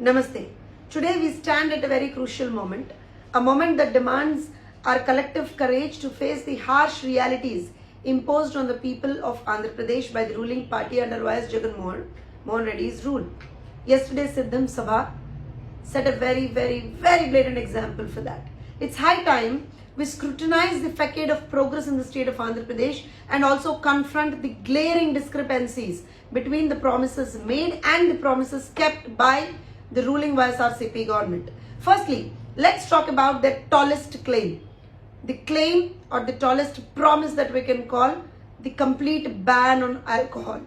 Namaste. Today we stand at a very crucial moment, a moment that demands our collective courage to face the harsh realities imposed on the people of Andhra Pradesh by the ruling party under YSJagan Mohan Reddy's rule. Yesterday's Siddham Sabha set a very blatant example for that. It's high time we scrutinize the facade of progress in the state of Andhra Pradesh and also confront the glaring discrepancies between the promises made and the promises kept by the ruling YSRCP government. Firstly, let's talk about the tallest claim. The claim or the tallest promise that we can call the complete ban on alcohol.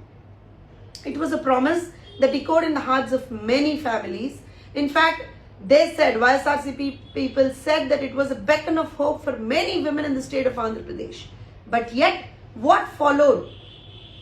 It was a promise that echoed in the hearts of many families. In fact, they said, YSRCP people said that it was a beacon of hope for many women in the state of Andhra Pradesh. But yet, what followed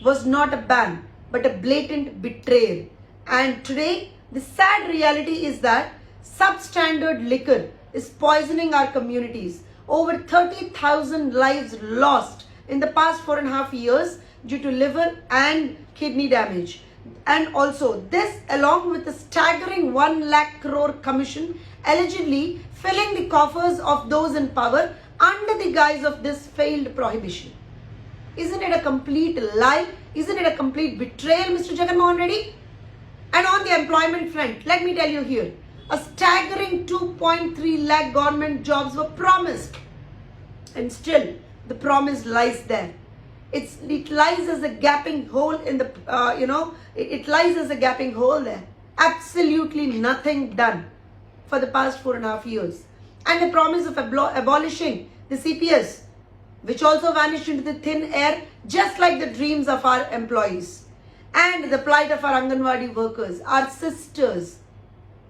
was not a ban, but a blatant betrayal. And today, the sad reality is that substandard liquor is poisoning our communities. Over 30,000 lives lost in the past 4.5 years due to liver and kidney damage. And also this along with the staggering 1 lakh crore commission allegedly filling the coffers of those in power under the guise of this failed prohibition. Isn't it a complete lie? Isn't it a complete betrayal, Mr. Jagan Mohan Reddy? And on the employment front, let me tell you here, a staggering 2.3 lakh government jobs were promised. And still, the promise lies there. It lies as a gaping hole in the, it lies as a gaping hole there. Absolutely nothing done for the past 4.5 years. And the promise of abolishing the CPS, which also vanished into the thin air, just like the dreams of our employees. And the plight of our Anganwadi workers, our sisters,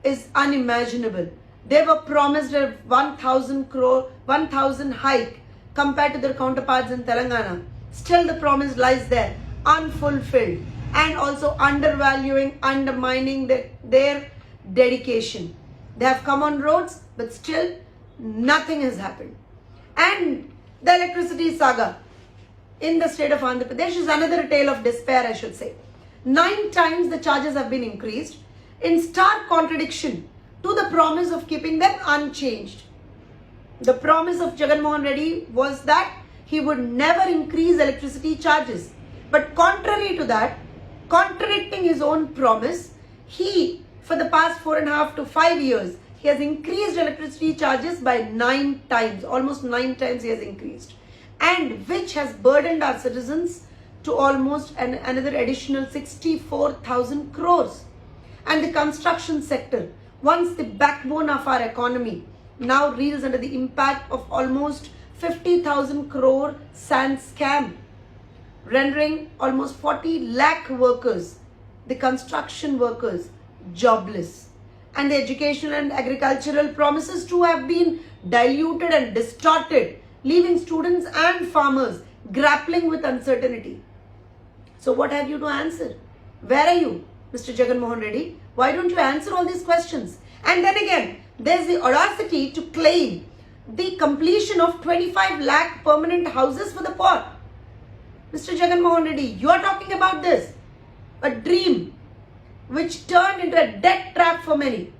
is unimaginable. They were promised a 1,000 hike compared to their counterparts in Telangana. Still the promise lies there, unfulfilled, and also undervaluing, undermining their dedication. They have come on roads, but still nothing has happened. And the electricity saga in the state of Andhra Pradesh is another tale of despair, I should say. 9 times the charges have been increased, in stark contradiction to the promise of keeping them unchanged. The promise of Jagan Mohan Reddy was that he would never increase electricity charges. But contrary to that, contradicting his own promise, he, for the past 4.5 to 5 years, he has increased electricity charges by 9 times, almost 9 times he has increased. And which has burdened our citizens to almost another additional 64,000 crores. And the construction sector, once the backbone of our economy, now reels under the impact of almost 50,000 crore sand scam, rendering almost 40 lakh workers, the construction workers, jobless. And the educational and agricultural promises too have been diluted and distorted, leaving students and farmers grappling with uncertainty. So what have you to answer? Where are you, Mr. Jagan Mohan Reddy? Why don't you answer all these questions? And then again, there's the audacity to claim the completion of 25 lakh permanent houses for the poor. Mr. Jagan Mohan Reddy, you are talking about this. A dream which turned into a debt trap for many.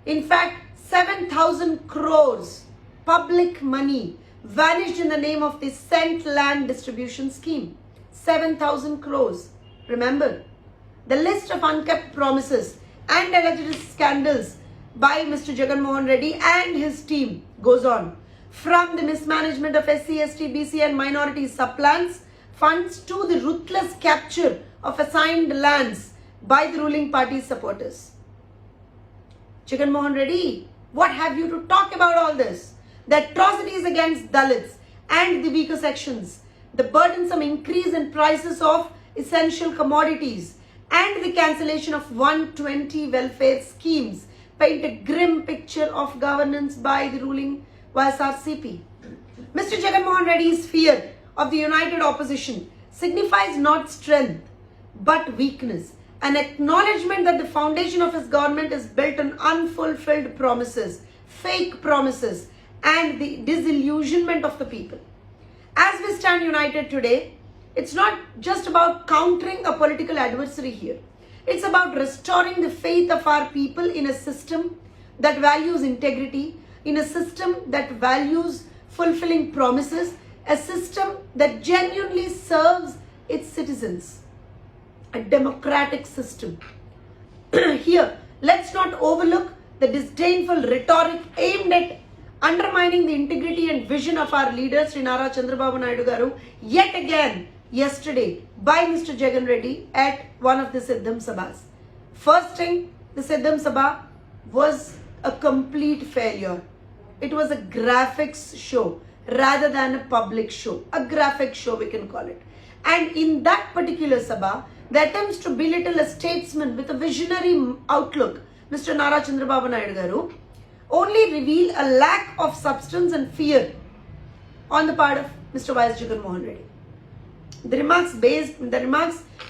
In fact, 7,000 crores public money vanished in the name of the cent land distribution scheme. 7,000 crores. Remember, the list of unkept promises and alleged scandals by Mr. Jagan Mohan Reddy and his team goes on. From the mismanagement of SC, ST, BC and minority subplans funds to the ruthless capture of assigned lands by the ruling party's supporters. Jagan Mohan Reddy, what have you to talk about all this? The atrocities against Dalits and the weaker sections, the burdensome increase in prices of essential commodities, and the cancellation of 120 welfare schemes paint a grim picture of governance by the ruling YSRCP. Mr. Jagan Mohan Reddy's fear of the united opposition signifies not strength but weakness, an acknowledgement that the foundation of his government is built on unfulfilled promises, fake promises, and the disillusionment of the people. As we stand united today, it's not just about countering a political adversary here. It's about restoring the faith of our people in a system that values integrity, in a system that values fulfilling promises, a system that genuinely serves its citizens, a democratic system. Here, let's not overlook the disdainful rhetoric aimed at undermining the integrity and vision of our leader, Sri Nara Chandrababu Naidu garu, yet again yesterday by Mr. Jagan Reddy at one of the Siddham Sabhas. First thing, the Siddham Sabha was a complete failure. It was a graphics show rather than a public show. A graphic show we can call it. And in that particular Sabha, the attempts to belittle a statesman with a visionary outlook, Mr. Nara Chandrababu Naidu garu, only reveal a lack of substance and fear on the part of Mr. YSJagan Reddy. The remarks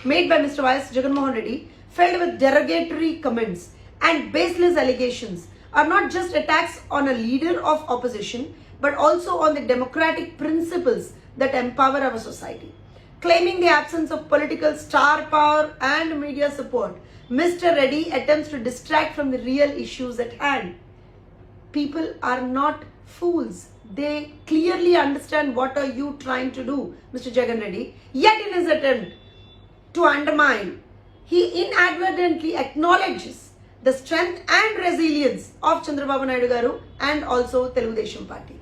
made by Mr. YSJagan Reddy, filled with derogatory comments and baseless allegations, are not just attacks on a leader of opposition, but also on the democratic principles that empower our society. Claiming the absence of political star power and media support, Mr. Reddy attempts to distract from the real issues at hand. People are not fools. They clearly understand what are you trying to do, Mr. Jagan Reddy. Yet in his attempt to undermine, he inadvertently acknowledges the strength and resilience of Chandrababu Naidu garu and also Telugu Desam Party.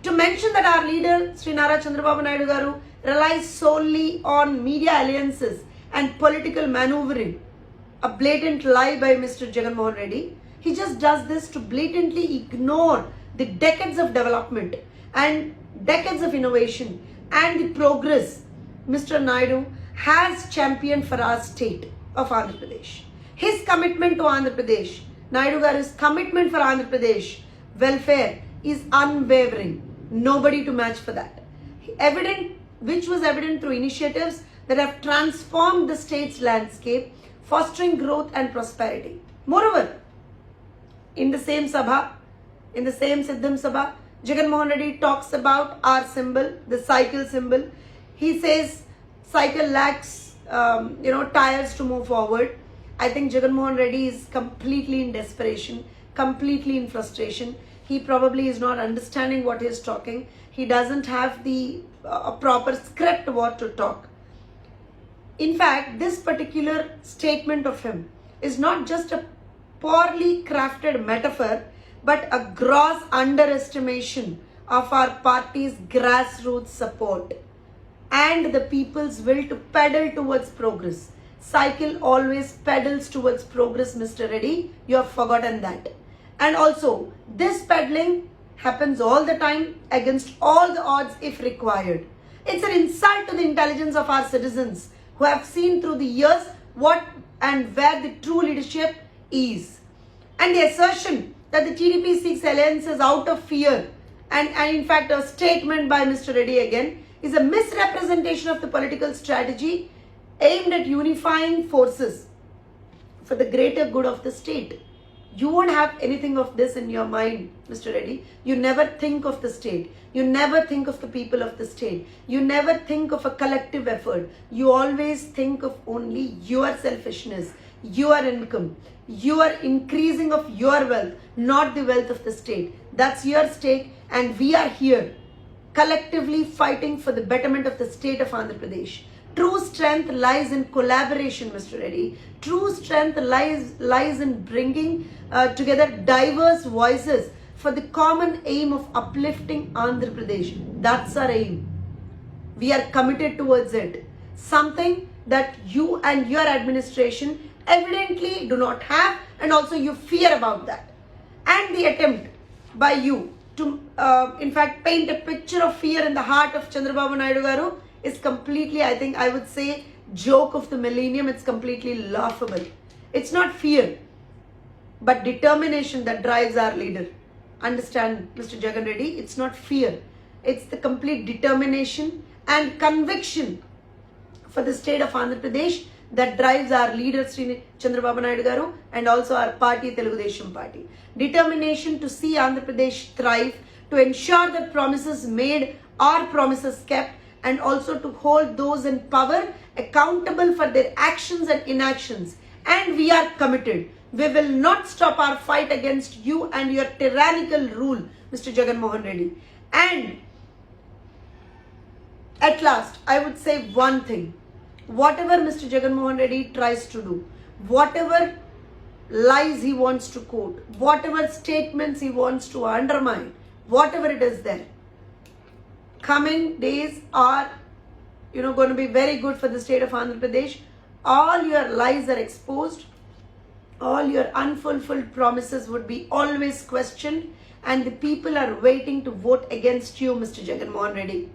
To mention that our leader, Sri Nara Chandrababu Naidu garu, relies solely on media alliances and political maneuvering, a blatant lie by Mr. Jagan Reddy. He just does this to blatantly ignore the decades of development and decades of innovation and the progress Mr. Naidu has championed for our state of Andhra Pradesh. His commitment to Andhra Pradesh, Naidu garu's commitment for Andhra Pradesh welfare is unwavering. Nobody to match for that. Which was evident through initiatives that have transformed the state's landscape, fostering growth and prosperity. Moreover, in the same Sabha, in the same Siddham Sabha, Jagan Reddy talks about our symbol, the cycle symbol. He says cycle lacks, tires to move forward. I think Jagan Reddy is completely in desperation, completely in frustration. He probably is not understanding what he is talking. He doesn't have the proper script what to talk. In fact, this particular statement of him is not just a poorly crafted metaphor, but a gross underestimation of our party's grassroots support and the people's will to pedal towards progress. Cycle always pedals towards progress, Mr. Reddy. You have forgotten that. And also, this pedaling happens all the time against all the odds if required. It's an insult to the intelligence of our citizens who have seen through the years what and where the true leadership is. And the assertion that the TDP seeks alliances out of fear and in fact a statement by Mr. Reddy again is a misrepresentation of the political strategy aimed at unifying forces for the greater good of the state. You won't have anything of this in your mind, Mr. Reddy. You never think of the state. You never think of the people of the state. You never think of a collective effort. You always think of only your selfishness, your income, your increasing of your wealth, not the wealth of the state. That's your stake, and we are here collectively fighting for the betterment of the state of Andhra Pradesh. True strength lies in collaboration, Mr. Reddy. True strength lies in bringing together diverse voices for the common aim of uplifting Andhra Pradesh. That's our aim. We are committed towards it. Something that you and your administration evidently do not have, and also you fear about that. And the attempt by you to, in fact, paint a picture of fear in the heart of Chandrababu Naidu garu is completely, I think, I would say, joke of the millennium. It's completely laughable. It's not fear, but determination that drives our leader. Understand, Mr. Jagan Reddy, it's not fear. It's the complete determination and conviction for the state of Andhra Pradesh that drives our leader, Sri Chandrababu Naidu garu, and also our party, Telugu Desam Party. Determination to see Andhra Pradesh thrive, to ensure that promises made are promises kept, and also to hold those in power accountable for their actions and inactions, and we are committed. We will not stop our fight against you and your tyrannical rule, Mr. Jagan Mohan Reddy. And at last, I would say one thing. Whatever Mr. Jagan Mohan Reddy tries to do, whatever lies he wants to quote, whatever statements he wants to undermine, whatever it is there, coming days are, going to be very good for the state of Andhra Pradesh. All your lies are exposed. All your unfulfilled promises would be always questioned, and the people are waiting to vote against you, Mr. Jagan Mohan Reddy.